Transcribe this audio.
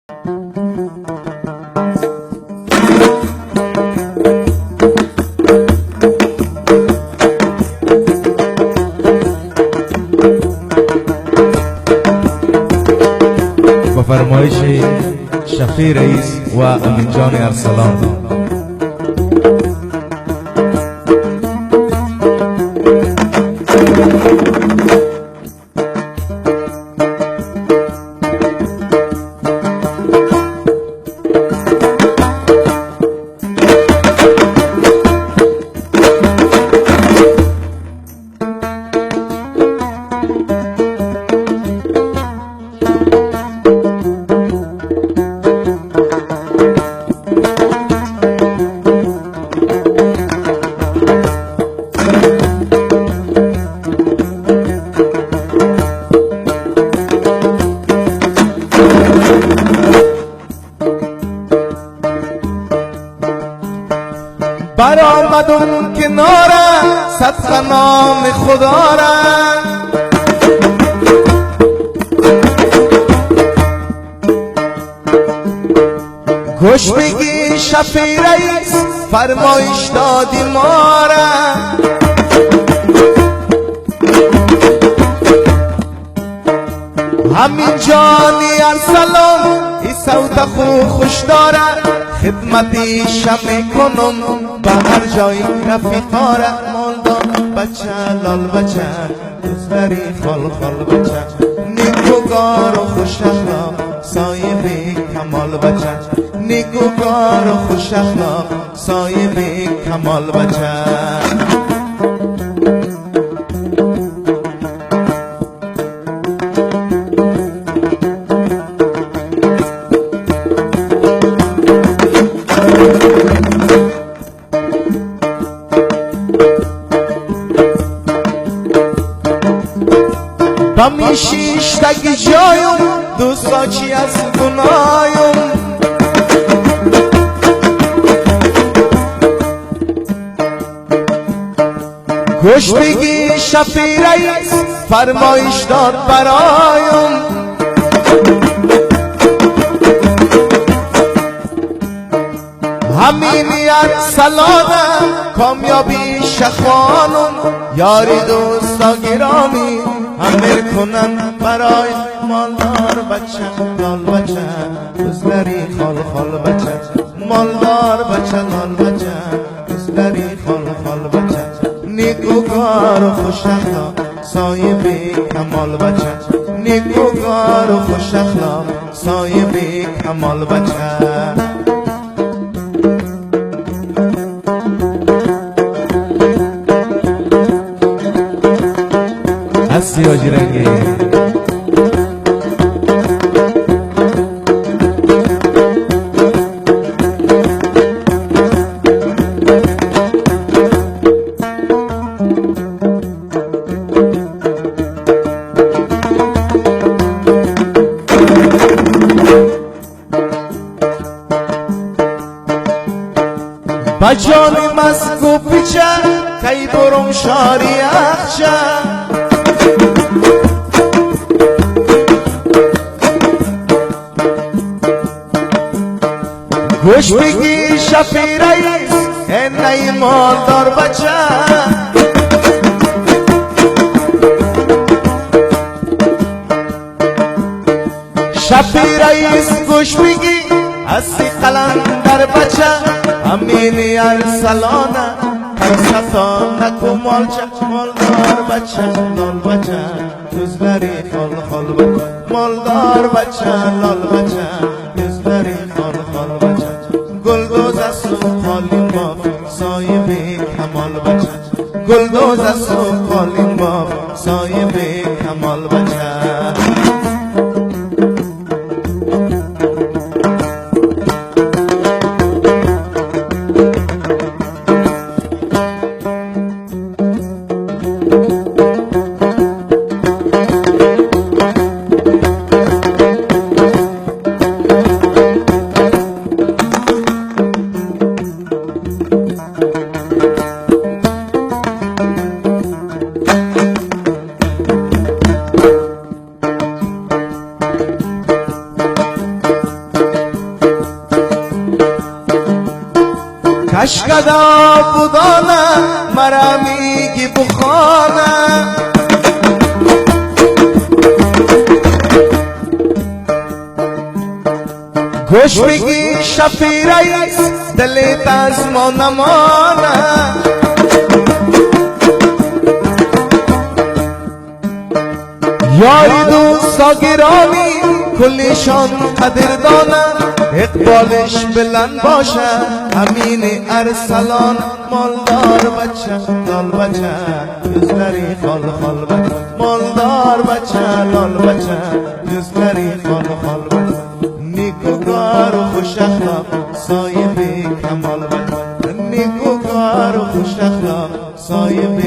با فرمایش شفیع رئیس و امین جان ارسلان. برآمدم کنارم صدق نام خدا را، گوش بگی شفیع رئیس فرمایش دادی ما را. همین جانی ارسلان ای صوت خوش دارد، خدمتی شمع کنم به هر جای رفیقا را. مالدار بچه لال بچه دوستری خال خال بچه، نیکوکار و خوش اخلاق صاحب کمال بچه، نیکوکار و خوش اخلاق صاحب کمال بچه. بمی شیشتگی جایم دوستا چی از گنایم، گوش بگی شفیع رئیس فرمایش داد برایم. همین ارسلانم کامیابی شخوانم، یاری دوستا گرامی امر کنن برای. مالدار بچه لال بچه دوستری خال خال بچه، مالدار بچه لال بچه دوستری خال خال بچه، نیکوکار و خوش اخلاق صاحب کمال بچه، نیکوکار و خوش اخلاق صاحب کمال بچه. هستی آجی رنگی بجانی مسکو پیچه کی برم شاری اخچه، گوش بگی شفیع رئیس نی مالدار بچه، شفیع رئیس گوش بگی هستی قلندر بچه. امین ارسلانه پرستا نکو مالچه، مالدار بچه لال بچه دوستری خال خال بچه، مالدار بچه لال بچه دوستری خال خال بچه، گلدوز است و قالین باف صاحب کمال بچه، گلدوز است و قالین باف صاحب کمال بچه. کشکدا بودانه مرا میگی بخانه گوش بگی شفیع رئیس دلت از ما نمانه یاری دوستا گرامی کلیشان قدردانه اقبالش بلند باشه امین ارسلان مالدار بچه لال بچه yüzleri خال خال بچه مالدار بچه لال بچه yüzleri خال خال بچه نیکوکار و خوش اخلاق صاحب کمال بچه نیکوکار و خوش اخلاق صاحب